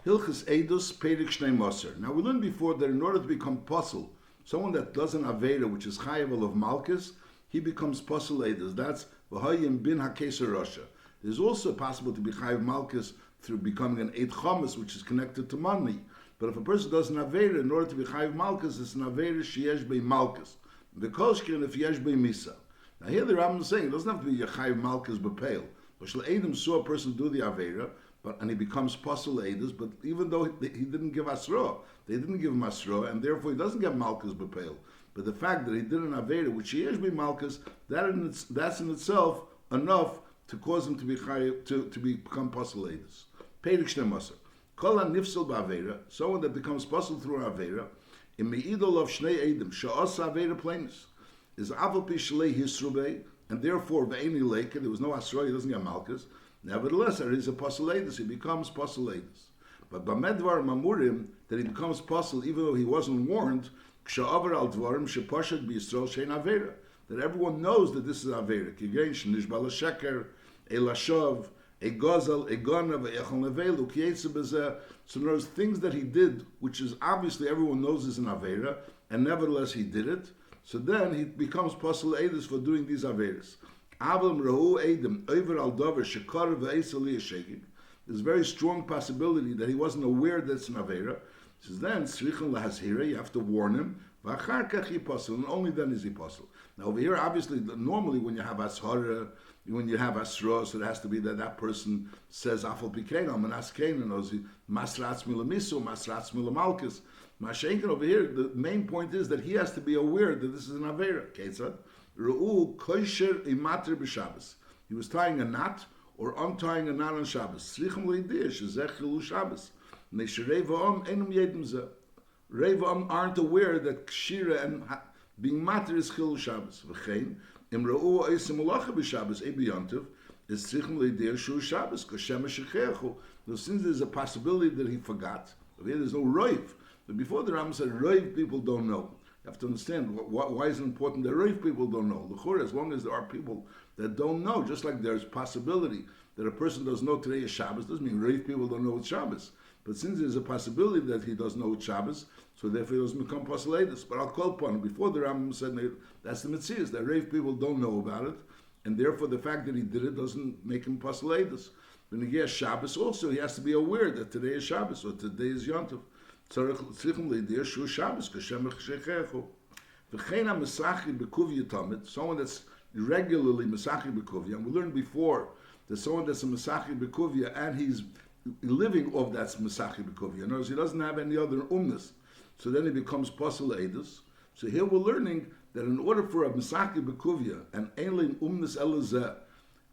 Hilchis Eidus Perik Shnei Moser. Now we learned before that in order to become puzzle, someone that does an Aveda, which is Chayav of Malchus, he becomes puzzle Eidus. That's V'hayim bin HaKeser Rasha. There's also possible to be Chayav Malchus through becoming an Eid Chamas, which is connected to money. But if a person does an Aveda, in order to be Chayav Malchus, it's an Aveda Sheyesh Bei Malchus. V'kolshkin if Yesh Bei Misa. Now here the Rambam is saying it doesn't have to be Chayav Malchus B'Peil. But Shel Edom saw a person do the Aveda, and he becomes Pasul Eidus, but even though he didn't give Asra, they didn't give him Asra, and therefore he doesn't get Malchus B'Peil. But the fact that he did an Aveda, which he is be Malchus, that's in itself enough to cause him to be to become Pasul Eidus. Perik Shnemasar. Kol nifsel ba'Aveda, someone that becomes Pasul through an Aveda, in Me'idol of Shnei Edom, Sha'asa Aveda Plainus, is Aval Pi Shlei Hisrubei, and therefore Ve'eni Leika, there was no Asra, he doesn't get Malchus. Nevertheless, there is a Pasul he becomes Pasul. But Bamedvar Mamurim, that he becomes Pasul even though he wasn't warned, Ksha'avar al Dvarim Shepashad B'Yisrael Shein Avera, that everyone knows that this is Avera. Kigein Shnishbal Sheker, a Lashav, a Gazal, a Ganav, a Echon Levelu, Kietze Bezeh. So there's things that he did, which is obviously everyone knows is an Avera, and nevertheless he did it. So then he becomes Pasul Eidus for doing these Averas. Avlam Rahu Edom over al Dover Shekar ve'Eisali Shaking. There's a very strong possibility that he wasn't aware that it's an Avera. He says then Srichon Lahazhira, you have to warn him. V'achar kach Pasul, and only then is he Pasul. Now over here, obviously, normally when you have Ashara, when you have Asra, so it has to be that that person says Afal Pikena, Manas Kena, knows Masratz Milamisu, Masratz Milamalkus. Mashenkin over here, the main point is that he has to be aware that this is an Avera. Ketzad. Ru'u koisher imater b'Shabbos. He was tying a knot or untying a knot on Shabbos. Srichim leideh shezeh chilu Shabbos. Nesh Reva'am enum yedem zeh. Reva'am aren't aware that kshira and being mater is chilu Shabbos. V'chein im ru'u oisim ulacha b'Shabbos ebiyontiv is srichim leideh shu Shabbos koshem shechechu. Now since there's a possibility that he forgot, there's no roiv. But before the Rambam said roiv people don't know. You have to understand why is it important that Rav people don't know. L'chura, as long as there are people that don't know, just like there's possibility that a person doesn't know today is Shabbos, doesn't mean Rav people don't know it's Shabbos. But since there's a possibility that he doesn't know it's Shabbos, so therefore he doesn't become Pasul. But I'll call upon him. Before the Rambam said that's the mitzvah, that Rav people don't know about it, and therefore the fact that he did it doesn't make him Pasul. When he gets Shabbos also, he has to be aware that today is Shabbos or today is Yom Tov. Someone that's regularly Mesachi Bekuvia, and we learned before that someone that's a Mesachi Bekuvia and he's living off that Mesachi Bekuvia. In other words, he doesn't have any other umnus. So then he becomes Pasul Eidus. So here we're learning that in order for a Mesachi Bekuvia and Ein umnus elazeh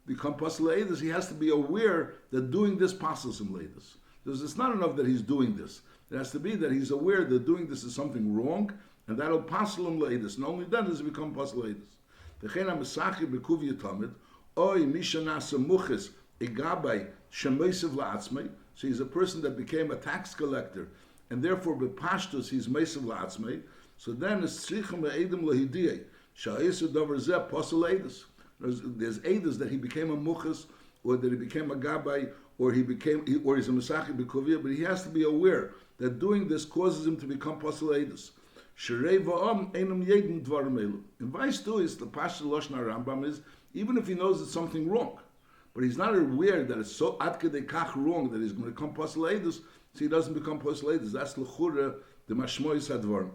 become Pasul Eidus, he has to be aware that doing this passes him Eidus. It's not enough that he's doing this. It has to be that he's aware that doing this is something wrong, and that'll pasul him leidus. And only then does it become pasul leidus. V'chein ha'mesachi b'kuvya tamid, oy misha nasa muches egabay shemeisiv la'atzmei. So he's a person that became a tax collector, and therefore b'pashtus he's meisiv la'atzmei. So then it's tzrichem le'edim lehidiyeh sha'esu davar zeh pasul leidus. There's Eidus that he became a muches, or that he became a gabay, or he's a mesachi b'kuvya, but he has to be aware that doing this causes him to become Pasul Eidus. Sherei va'am einam yedin dvarim elu. In Vice 2 is the Pashto Lashon Rambam is, even if he knows it's something wrong, but he's not aware that it's so ad kedei kach wrong that he's going to become Pasul Eidus, so he doesn't become Pasul Eidus. That's l'chura the mashmois hadvarim.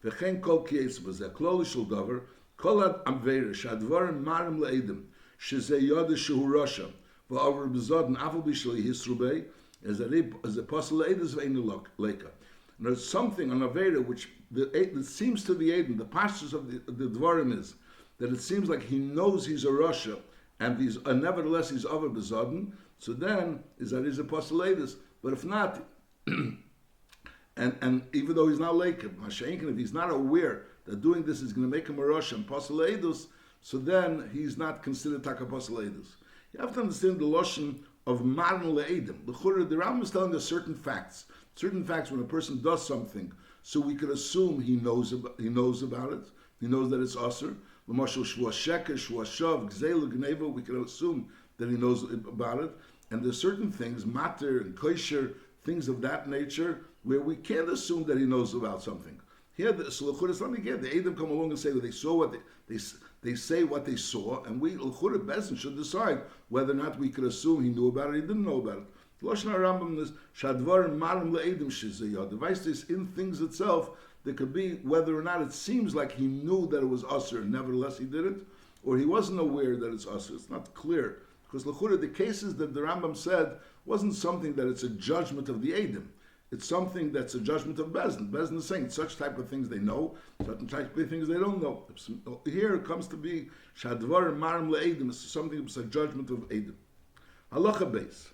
V'chein kol kietz b'zeh kloli shel davar kol ad amveira shadvarim marim le'edim shezeh yod shehu rasha v'avar b'zodin afal b'shlei hisrubei as a Pasul Eidus ve'enu leika. And there's something on Aveda which it seems to the Eden, the pastures of the Dvarim is that it seems like he knows he's a Rasha and nevertheless he's over Bezodin. So then is that he's a Pasul Eidus. But if not, and even though he's not leika, Masha'inkin, if he's not aware that doing this is going to make him a Rasha and Pasul Eidus, so then he's not considered Taka Pasul Eidus. You have to understand the Lashon of Maran Le'edim. The Rambam is telling us certain facts when a person does something, so we could assume he knows about it. He knows that it's Asr. L'mashal Shua Sheker, Shua Shav, Gzeilu, Gneva, we could assume that he knows about it. And there's certain things, Mater and Kosher, things of that nature, where we can't assume that he knows about something. Here, the L'chura is something again. The Eidim come along and say, well, they saw what they say what they saw, and we L'chura Bezdin should decide whether or not we could assume he knew about it or he didn't know about it. Lashon Rambam is Shadvar Marim LeEdim Shizayah. The device is in things itself. There could be whether or not it seems like he knew that it was usher, nevertheless he did it, or he wasn't aware that it's usher. It's not clear. Because L'chura, the cases that the Rambam said wasn't something that it's a judgment of the Eidim. It's something that's a judgment of Bezdin. Bezdin is saying such type of things they know, certain type of things they don't know. Here it comes to be Shadvar and Marim LeEdim. It's something that's a judgment of Eidim. Halacha base.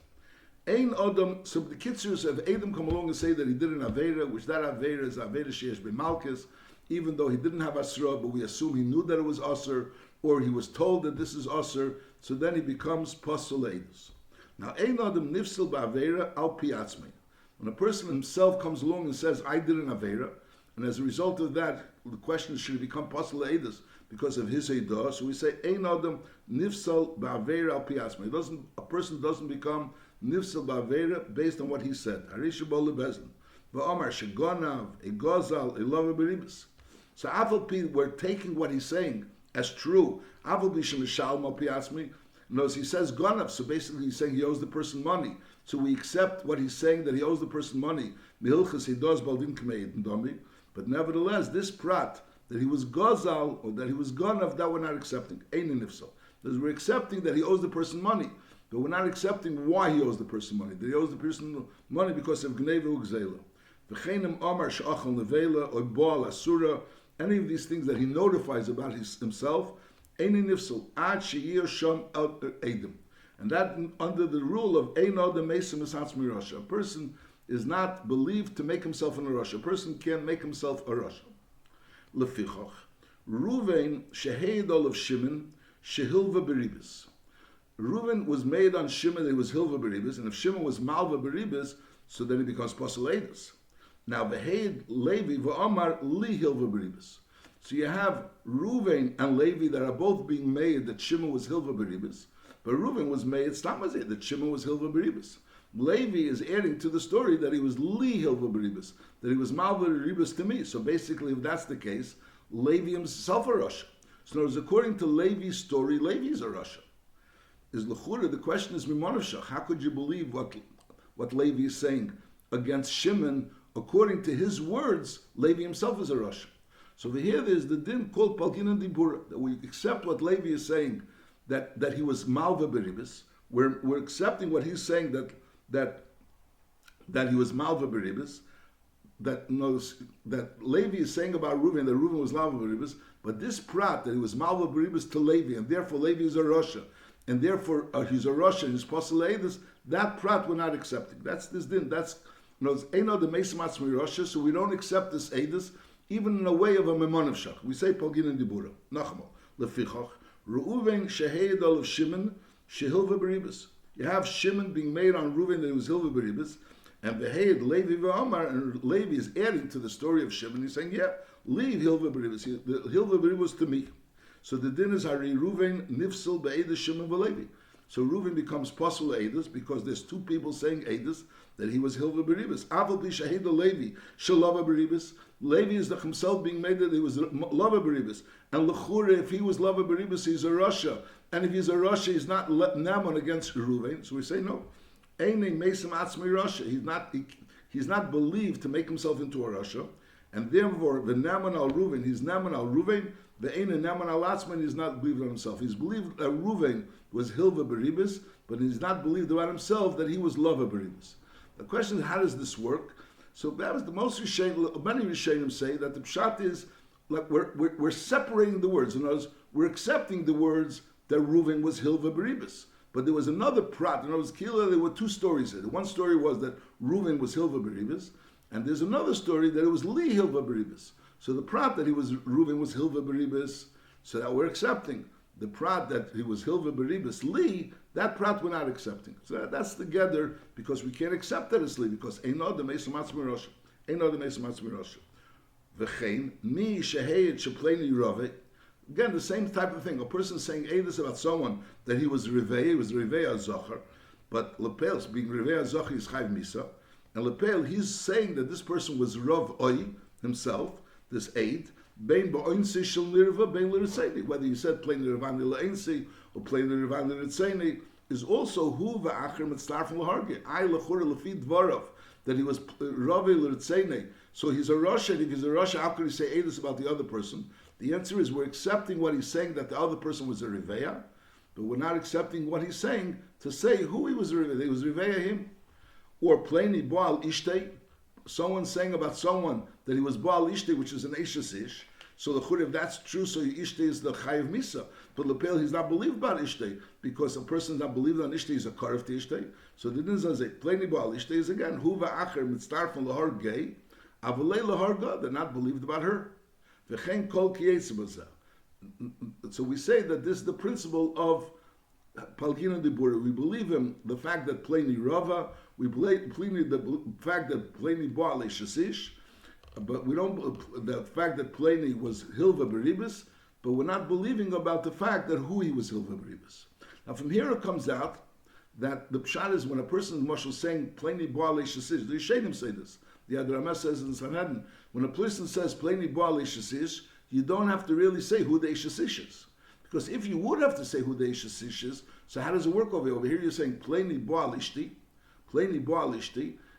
Ein Adam, so the Kitzurs of Eidim come along and say that he did an Aveira, which that Aveira is Aveira Sheyesh B'Malkis, even though he didn't have Asra, but we assume he knew that it was Asr, or he was told that this is Asr, so then he becomes Pasul Eidus. Now, Ein Adam Nifsil Ba'Aveira Al Piatzmei. When a person himself comes along and says, I did an Aveira, and as a result of that, the question is, should he become Pasul Eidus because of his Eidah? So we say, Ein Adam Nifsal Ba'Aveira Al Piatzmei. A person doesn't become Nifsal Ba'Aveira based on what he said. Harisha B'Ole Bezdin. V'Omar Shegonav, Egozal, Elava Beribis. So Avalpi, we're taking what he's saying as true. Avalpi Shemishal Mal Piatzmei. Notice he says Gonav, so basically he's saying he owes the person money. So we accept what he's saying, that he owes the person money. Mihilchas he does Baldin Kmeid and Domi. But nevertheless, this prat, that he was Gozal, or that he was Gonav, that we're not accepting. Ein Nifsal. Because we're accepting that he owes the person money. But we're not accepting why he owes the person money. That he owes the person money because of Gneva Ugzela. V'cheinem Amar Sh'achal Nevela, or Baal Asura, any of these things that he notifies about himself, Ein Nifsal, Ad She'ir Sham Eidim. And that under the rule of Ein Adam Mesim Esatz Mirasha. A person is not believed to make himself an Arasha. A person can't make himself a Rasha. Lefichach. Ruvain Sheheid Olav Shimon, Shehilva Beribis. Reuven was made on Shimon that he was Hilva Beribis, and if Shimon was Malva Beribis, so then he becomes Pasul Eidus. Now, Beheid Levi v'Amar Li Hilva Beribis. So you have Reuven and Levi that are both being made that Shimon was Hilva Beribis, but Reuven was made Stamazeh that Shimon was Hilva Beribis. Levi is adding to the story that he was Li Hilva Beribis, that he was Malva Beribis to me. So basically, if that's the case, Levi himself a Rasha. So in other words, according to Levi's story, Levi is a Rasha. Is L'chura, the question is Mimonavshach. How could you believe what Levi is saying against Shimon? According to his words, Levi himself is a Rasha. So over here there's the din called Palgin and Dibura, that we accept what Levi is saying, that he was Malva Beribis. We're accepting what he's saying, that he was Malva Beribis, that Levi is saying about Reuven, that Reuven was Malva Beribis, but this prat, that he was Malva Beribis to Levi, and therefore Levi is a Rasha, and therefore he's a Rasha, and he's Pasul Eidus, that prat we're not accepting. That's this din. That's, Eino the Mesim Atzmi Rasha, so we don't accept this Eidus, even in a way of a Memonavshach. We say Palgin and Dibura. Nachmo. Lefichach. Reuven Sheheid Olav Shimon, Shehilva Beribis. You have Shimon being made on Reuven that he was Hilva Beribis, and Beheid Levi v'Amar, and Levi is adding to the story of Shimon. He's saying, yeah, leave Hilva Beribis. The Hilva Beribis to me. So the din is Hari Reuven Nifsil Be'edus Shimon v'Levi. So Reuven becomes Pasul Eidus because there's two people saying Eidus that he was Hilva Beribis. Aval Pi Shahid Levi Shalava Beribis. Levi is himself being made that he was Lava Beribis. And L'chura, if he was Lava Beribis, he's a Rasha. And if he's a Rasha, he's not Naman against Reuven. So we say no. Eine Mesim Atzmi Rasha. He's not believed to make himself into a Rasha. And therefore, the Naman al Reuven, he's Naman al Reuven. The Eine Naman al Atzman is not believed on himself. He's believed that Reuven was Hilva Beribis, but he's not believed about himself that he was Lava Beribis. The question is, how does this work? So that was the most Rishonim. Many Rishonim say that the pshat is like we're separating the words. In other words, we're accepting the words that Reuven was Hilva Beribis. But there was another prat. In other words, there were two stories here. The one story was that Reuven was Hilva Beribis, and there's another story that it was Li Hilva Beribis. So the prat that Reuven was Hilva Beribis, so that we're accepting. The prat that he was Hilva Beribis, Li, that prat we're not accepting. So that's together because we can't accept that as Li, because Eino the Mesim Atzmi Rasha. Eino the Mesim Atzmi Rasha. V'chein, mi sheheid shepleni rove. Again, the same type of thing. A person saying Eidus about someone that he was Rivei, he was Rivei HaZachar, but Lepels, being Rivei HaZachar is Chayv Misa. And Lepel, he's saying that this person was Rav Oy himself, this aid, Bein Ba'oinsi Shel Nirva, Bein L'Ritzeni. Whether you said plain Nirvani L'Einsi or plain Nirvani L'Ritzeni, is also Hu Va'acher Mitzlar from L'Harge. I L'Chur L'Fi Dvarav, that he was Rav L'Ritzeni. So he's a Rasha, and if he's a Rasha, how could he say Eidus about the other person? The answer is we're accepting what he's saying, that the other person was a Riveya, but we're not accepting what he's saying to say who he was a Riveya. He was Riveya him. Or plainly Baal Ishtay, someone saying about someone that he was Baal Ishtay, which is an Eishes Ish. So the Chur, if that's true, so Ishtay is the Chayiv Misa. But Lepel, he's not believed about Ishtay, because a person not believed on Ishtay is a Karif to Ishtay. So the Din says, plainly Baal Ishtay is again, Huva Acher Mitztar from Lahar Gay, Avalei Lahar God, they're not believed about her. V'chein Kol Kiyetz. So we say that this is the principle of Palgina Dibura. We believe him the fact that plainly Rava, we believe the fact that plainly Baal Shasish, but we don't the fact that plainly was Hilva Beribis, but we're not believing about the fact that who he was Hilva Beribis. Now from here it comes out that the pshat is when a person is saying plainly Baal Shasish, the Yishenim say this. The Adrama says in Sanhedrin, when a person says plainly Baal Shasish, you don't have to really say who the Shasish is. Because if you would have to say who the Shasish is, so how does it work over here? Over here you're saying plainly Baal Ishti,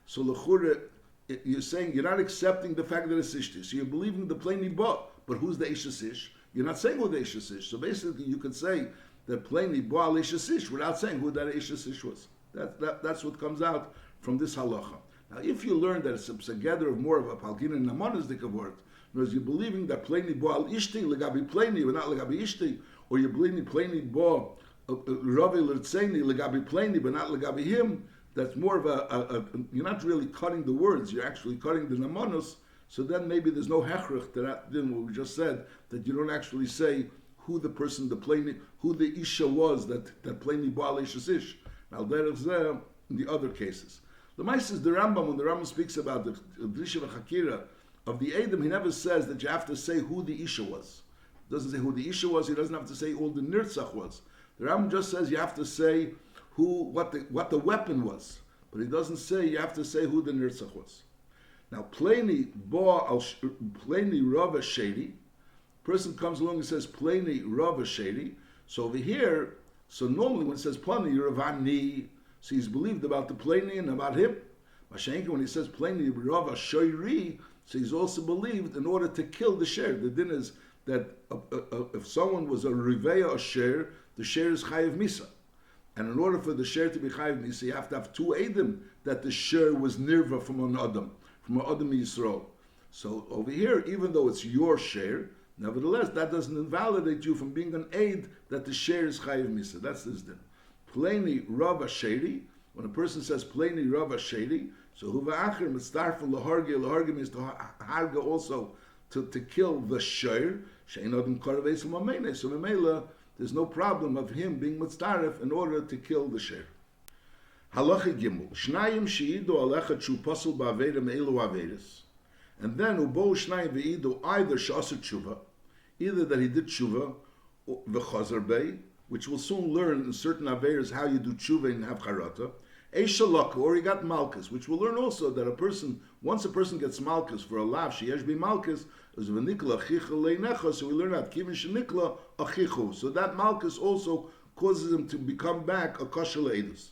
so l'chure, you're saying you're not accepting the fact that it's Ishti. So you're believing the plainly Ba, but who's the Ishasish? You're not saying who the Ishasish. So basically you could say that plainly Baal Ishasish without saying who that Ishasish was. That's what comes out from this halacha. Now if you learn that it's a gather of more of a Palgina and Namanas word, whereas you're believing that plainly Baal Ishti, legabi plainly, but not legabi Ishti, or you're believing plainly Ba, Ravi L'Rtzeni, legabi plainly, but not legabi him, that's more of a you're not really cutting the words, you're actually cutting the namanos, so then maybe there's no hechrich to that thing what we just said, that you don't actually say who the person, who the Isha was, that plainly Baal Ish. Now there is in the other cases. The Mais is the Rambam, when the Rambam speaks about the Drisha V'Chakira of the Edom, he never says that you have to say who the Isha was. He doesn't say who the Isha was, he doesn't have to say who the Nirtzach was. The Rambam just says you have to say what the weapon was, but he doesn't say you have to say who the nirtzach was. Now, plainly Rava Shady, person comes along and says plainly Rava Shady. So over here, so normally when it says plainly Ravani, so he's believed about the plainly and about him. Mashenka, when he says plainly Rava Shoiri, so he's also believed in order to kill the share. The din is that if someone was a riveya share, the share is chayiv misa. And in order for the share to be chayiv misa, you have to have two edim that the share was nirva from an adam Yisrael. So over here, even though it's your share, nevertheless, that doesn't invalidate you from being an aid that the share is chayiv misa. That's this din. Plainly Rava Shady, when a person says plainly Rava Shady, so huva acher mitzdarf laharge means to harga also to kill the share. Shein adam karaveis l'mameine. So memela, there's no problem of him being mitzdaref in order to kill the share. Halacha Gimel. Shnayim sheidu alecha tshu pasul ba'aveda me'elu avedas. And then ubo shnayim ve'idu either shasa tshuva, either that he did tshuva, v'chazar bei, which we'll soon learn in certain avedas how you do tshuva and have charata, Eishalaka, or he got malchus, which we'll learn also that once a person gets malchus for a lav, sheyesh be malchus, is v'nikla achicha leinecha, so we learn that kivin shenikla achichu. So that malchus also causes him to become back a kosher Eidus.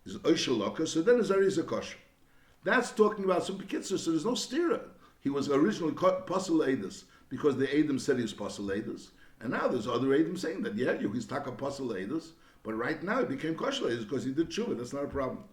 Is Eishalaka, so then his is a kosher. That's talking about some Bekitzer, so there's no stira. He was originally Pasul Eidus because the Edom said he was Pasul Eidus, and now there's other Edom saying that, yeah, he's Taka Pasul Eidus, but right now it became kosher Eidus because he did tshuva. That's not a problem.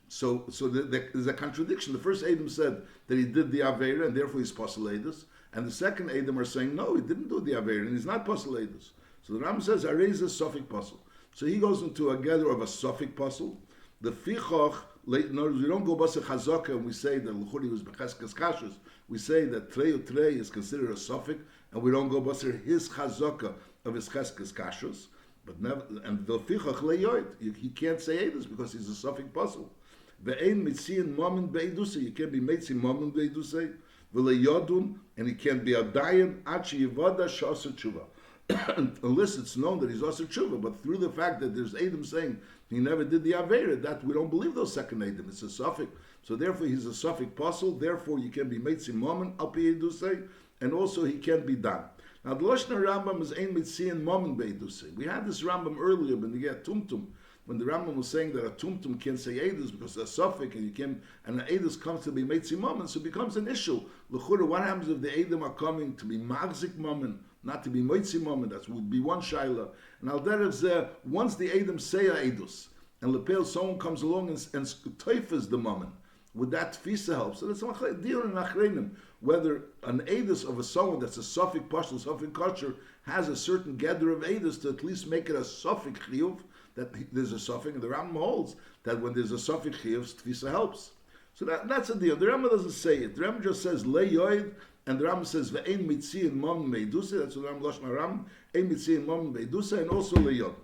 So there's a contradiction. The first Edom said that he did the Aveira and therefore he's Pasul Eidus, and the second Edom are saying, no, he didn't do the Aveira and he's not Pasul Eidus. So the Ram says, Areza Sofik Pasul. So he goes into a gather of a Sofik Pasul. The Fichoch, in other words, we don't go Basa Chazaka and we say that L'churi was Becheskes Kashus. We say that Trei Utrei is considered a Sofik, and we don't go Basa his Chazaka of his Cheskes Kashus. But never, and the Fichoch Leyoid, he can't say Eidus because he's a Sofik Pasul. Ve'ein Mitziin Momen Be'edusei, you can't be Mitziin Momen Be'edusei. V'leyodun, and he can't be a Dayan, Achi Yivada Shasa Tshuva. unless it's known that he's also tshuva. But through the fact that there's Eidim saying he never did the Avera, that we don't believe those second Eidim. It's a suffix. So therefore he's a suffix puzzle. Therefore you can be Meitzi Momen, Al Pi Eidusei, and also he can be done. Now the Lashon Rambam is Ein Mitzian Momen Beidusei. We had this Rambam earlier when they get Tumtum, when the Rambam was saying that a Tumtum can't say Eidus because it's a suffix and you can, and the Eidus comes to be Meitzi Momen, so it becomes an issue. L'chura, what happens if the Eidim are coming to be Magzik Momen, not to be Meitzi Momen? That would be one shaila. And al derech once the Eidim say a Eidus, and lepel someone comes along and teifes the Momen, would that tfisa help? So that's deal in achreinim, whether an Eidus of a someone that's a suffix partial suffix culture has a certain gather of Eidus to at least make it a suffix chiyuv, that there's a suffix, and the Rambam holds that when there's a suffix chiyuv, tfisa helps. So that's a deal. The Rambam doesn't say it. The Rambam just says le yoid, and the Rambam says ve'ein mitziin mom meidusa. That's what the Rambam Lashon Rambam. Ein mitziin mom meidusa, and also le yoid.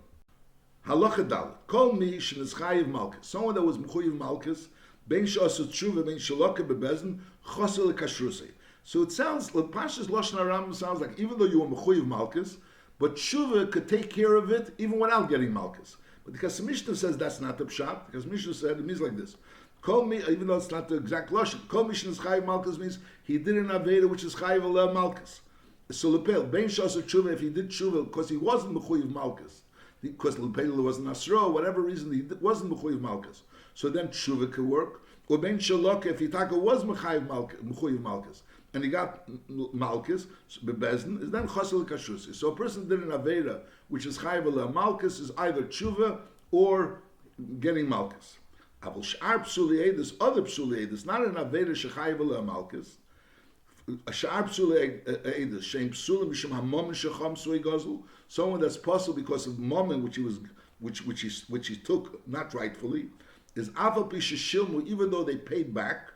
Halacha dal. Kol mi shenischayv malchus. Someone that was mechuyev malchus, ben she'asut tshuva, ben she'loka bebezen, chosel lekashrusei. So it sounds, Pashas Lashon Rambam sounds like even though you were mechuyev malchus, but tshuva could take care of it even without getting malchus. But because the Mishnah says that's not the pshat, because Mishnah said it means like this. Kol mi, even though it's not the exact lashon, kol mi shenischayv malchus means he did an aveda which is chayiv aleh malchus. So lepel ben she'asut tshuva, if he did tshuva because he wasn't mechuyev malchus, because lepel wasn't asro, whatever reason he wasn't mechuyev malchus, so then tshuva could work. Or ben she'loka, if he taka was mechuyev malchus, and he got malchus bebezin, is then chosel kashusi. So a person did an aveda which is chayiv aleh malchus is either tshuva or getting malchus. Aval sh'ar psuli eidus, other psuli eidus, not an aveda shechayiv aleh malchus. A sh'ar psuli eidus, sheim psulim mishum hamomen shechamsu egazlu, someone that's possible because of moment which he took not rightfully, is aval pi sheshilmu, even though they paid back,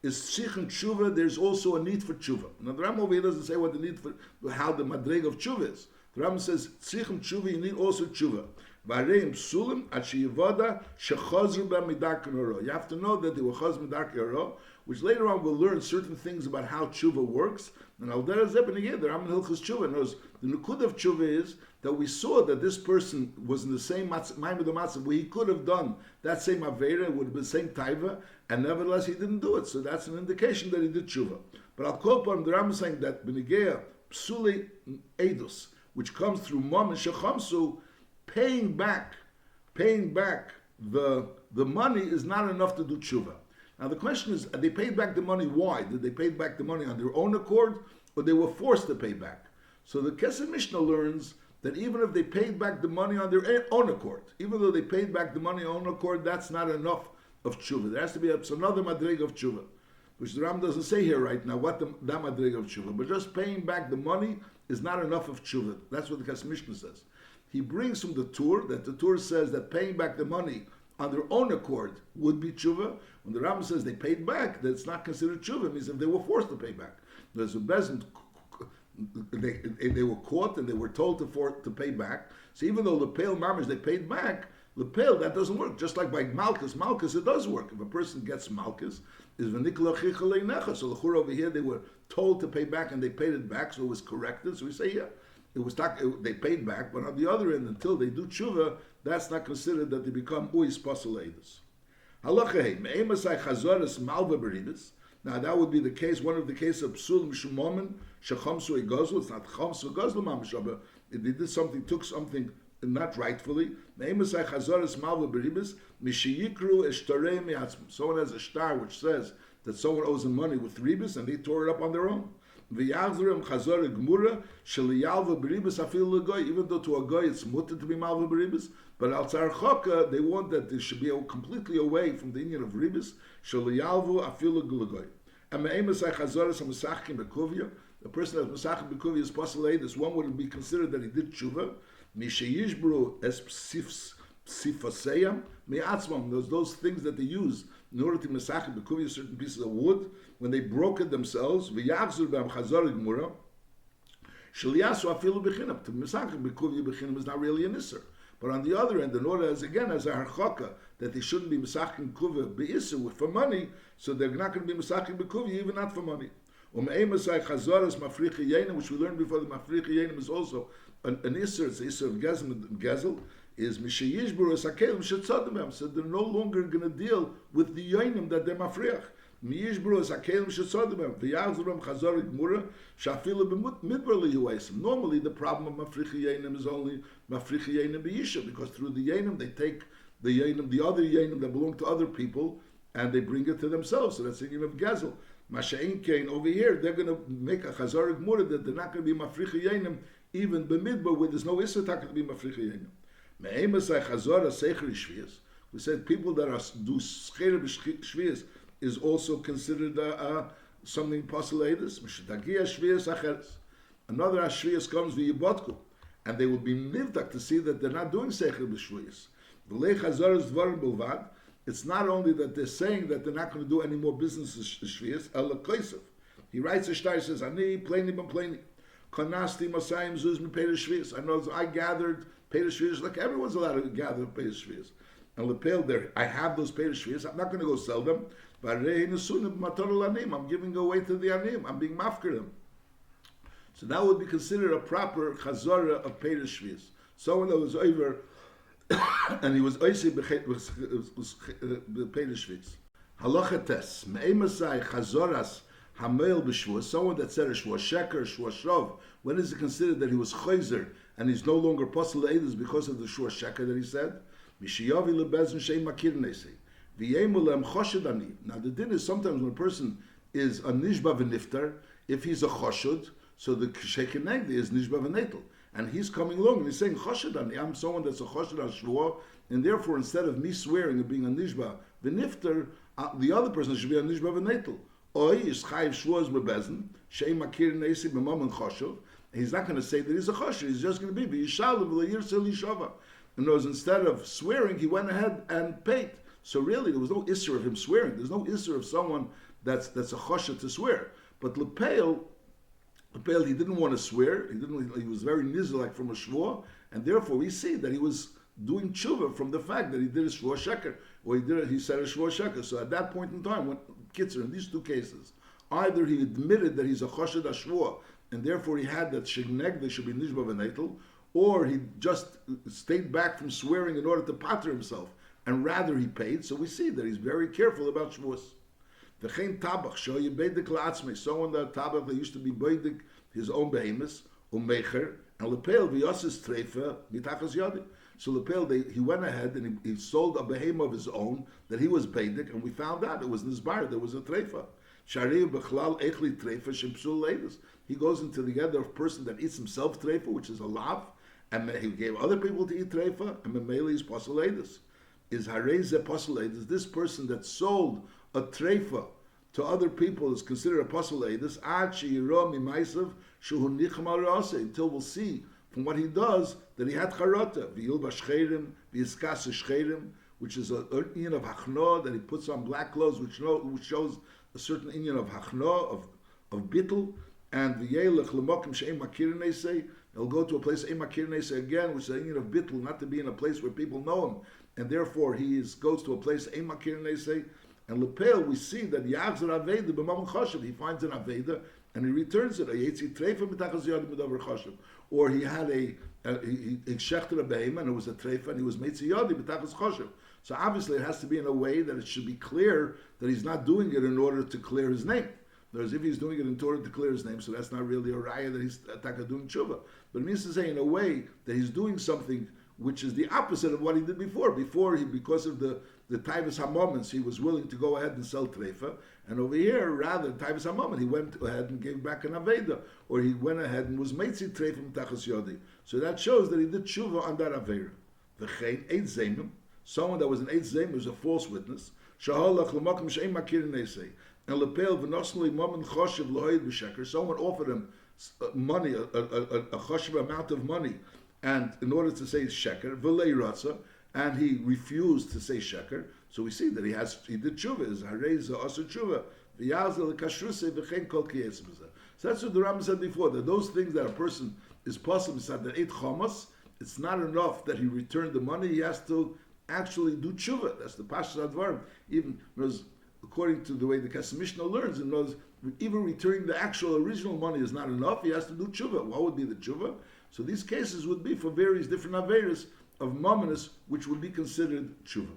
is tzichin tshuva. There's also a need for tshuva. Now the Rambam over here doesn't say what the need for, how the madreg of tshuva is. The Rambam says tzichin tshuva, you need also tshuva. Vareim psulim at sheyivada shechazru b'midarkei hara. You have to know that they were chaz midarkei hara, which later on we'll learn certain things about how tshuva works. And al derech zeh b'negeh, the Rambam hilchos tshuva knows the nukud of tshuva is that we saw that this person was in the same mind of the matzah where he could have done that same avera, would have been the same taiva, and nevertheless he didn't do it. So that's an indication that he did tshuva. But al kol parm, the Rambam is saying that b'negeh psuli eidus, which comes through mom and shechamsu, paying back the money is not enough to do tshuva. Now the question is, they paid back the money. Why? Did they pay back the money on their own accord, or they were forced to pay back? So the Kesef Mishnah learns that even if they paid back the money on their own accord, even though they paid back the money on their own accord, that's not enough of tshuva. There has to be another madreg of tshuva, which the Ram doesn't say here right now what that madreg of tshuva. But just paying back the money is not enough of tshuva. That's what the Kesef Mishnah says. He brings from the Tur that the Tur says that paying back the money on their own accord would be tshuva. When the Rambam says they paid back, that's not considered tshuva. It means if they were forced to pay back. There's a bezin, they were caught and they were told to pay back. So even though lepel mamish they paid back, lepel that doesn't work. Just like by malchus it does work. If a person gets malchus, is v'nikla chichalei necha. So l'chur over here they were told to pay back and they paid it back, so it was corrected. So we say they paid back, but on the other end, until they do tshuva, that's not considered that they become uis pasal eidus. Halacha me'emasai chazoras malva beribis. Now that would be the case, one of the cases of psul mishumomen shechamsu egazlu. It's not chamsu egazlu mamish, but they did something, took something not rightfully. Me'emasai chazoras malva beribis mishiyikru eshtarei me'atzmim. Someone has a star which says that someone owes them money with ribis, and they tore it up on their own. Even though to a guy it's mutter to be malva beribis, but al tzar chaka they want that they should be completely away from the union of ribis. Shaliyalvu afilu gulagoy. And me'emasai chazaras hamasachkim bekuvia. The person that masachim bekuvia is pasalei. This one would be considered that he did tshuva. Mishayishbru es psifaseyam me'atzmam. Those things that they use in order to masachim bekuvia certain pieces of wood. When they broke it themselves, v'yachzur b'am chazar gemura, shaliyasu afilu b'chinam. To misachim b'kuvya b'chinam is not really an isser. But on the other end, in order as a harchaka that they shouldn't be misachim kuvya b'isser for money, so they're not going to be misachim b'kuvya even not for money. U'me'emasai chazaras mafricha yenim, which we learned before. The mafricha yenim is also an isser. It's the isser of gezel. Is mishayishbur es hakelim shetzadimem. So they're no longer going to deal with the yenim that they're mafriach. Miyishbur es hakelim shetzadimem. V'yachzurem chazar gmura shafilu b'midbar liyuesim. Normally, the problem of mafricha yenim is only mafricha yenim b'yisha, because through the yenim they take the yenim, the other yenim that belong to other people, and they bring it to themselves. So that's the yenim of gezel. Masha'in kain, over here, they're going to make a chazar gmura that they're not going to be mafricha yenim even b'midbar, where there's no issa to be mafricha yenim. We said people that do schera b'shvius is also considered something possible. Another ashvius comes v'yibotku, and they will be nivdak to see that they're not doing seicher b'shvius. It's not only that they're saying that they're not going to do any more business as shvius. He writes a shtar, says, "Ani pleni b'pleni, konasti masayim zuz m'peidah shvius." I know I gathered Peidah Shvius, like everyone's allowed to gather Peidah Shvius. And Lepel there, I have those Peidah Shvius, I'm not going to go sell them. I'm giving away to the Anim, I'm being mafker them. So that would be considered a proper Chazara of Peidah Shvius. Someone that was over, and he was Oisi Peidah Shvius. Halacha tes, me'emasai Chazaras Hameil b'shvus, someone that said a shvua sheker, shvua shrov, when is it considered that he was chayzer and he's no longer possible Eidus because of the shvua sheker that he said? Mishiyavi lebezin shein makir nesi. V'yemulem choshud ani. Now the din is sometimes when a person is a nishba v'niftar, if he's a choshud, so the sheker negdi is nishba v'netel. And he's coming along and he's saying choshud ani, I'm someone that's a choshud on shvua, and therefore instead of me swearing and being a nishba v'niftar, the other person should be a nishba v'netel. Oy is chayiv shvuos bebezin sheim makir neisi b'mam choshuv. He's not going to say that he's a choshuv. He's just going to be v'yishalu v'leyirsel yishava. In other words, instead of swearing, he went ahead and paid. So really, there was no issur of him swearing. There's no issur of someone that's a choshuv to swear. But Lepeil, he didn't want to swear. He was very nizalak from a shvua, and therefore we see that he was doing tshuva from the fact that he did a shvua sheker, or he said a shvua sheker. So at that point in time, when Kitzer, in these two cases, either he admitted that he's a choshed ashvua, and therefore he had that shegneg, should be nishba v'netel, or he just stayed back from swearing in order to pater himself, and rather he paid. So we see that he's very careful about shvuas. V'chein tabach, show you beidik la'atzmei, someone that tabach that used to be beidik his own behemoths, umecher, and lepel v'yosis treifa mitachas yadi. So Lepel, he went ahead and he sold a behemoth of his own that he was beidik, and we found out it was nizbar, there was a treifa. Shariv b'chlal echli treifa shempsul leidus. He goes into the other person that eats himself treifa, which is a lav, and he gave other people to eat treifa, and memeli is posel leidus. Is hareze posel leidus? This person that sold a treifa to other people is considered a posel leidus. Ad she'yiro mimaisav shuhu nichmal rase, until we'll see from what he does that he had charata, v'yil b'shcherim, v'yiskas shcherim, which is an inyan of hachno, that he puts on black clothes, which shows a certain inyan of hachno, of bittul, and v'yelech l'mokim she'em makir neisei, he'll go to a place she'em makir neisei again, which is an inyan of bittul, not to be in a place where people know him, and therefore he goes to a place she'em makir neisei, and lepel, we see that yachzer aveda b'mam choshev, he finds an aveda, and he returns it, or he had he shechted a behemoth and it was a treifa and he was meitzi yadi b'tachas choshev. So obviously it has to be in a way that it should be clear that he's not doing it in order to clear his name. Whereas if he's doing it in order to clear his name, so that's not really a raya that he's doing tshuva. But it means to say in a way that he's doing something which is the opposite of what he did before. Before, because of the taivas hamoments, he was willing to go ahead and sell treifa. And over here, rather, taivas hamoment, he went ahead and gave back an aveda, or he went ahead and was meitzi treifa mitachas yodi. So that shows that he did tshuva on that avera. V'chein eit zemim, someone that was an eit zemim, was a false witness. Shaholach l'makom she'em makir neisei, and lepel v'nosnli momen choshev lo'ed b'sheker. Someone offered him money, a choshev amount of money, and in order to say sheker, v'lei ratza, and he refused to say sheker. So we see that he did tshuva. Is hareza also tshuva. V'yazel kashruse v'chein kol kiyesem. So that's what the Rambam said before, that those things that a person is possible said that 8 chomas, it's not enough that he returned the money. He has to actually do tshuva. That's the pashas advarim. Even because according to the way the Kesef Mishnah learns, in other words, even returning the actual original money is not enough. He has to do tshuva. What would be the tshuva? So these cases would be for various different averos of mamonos, which would be considered tshuva.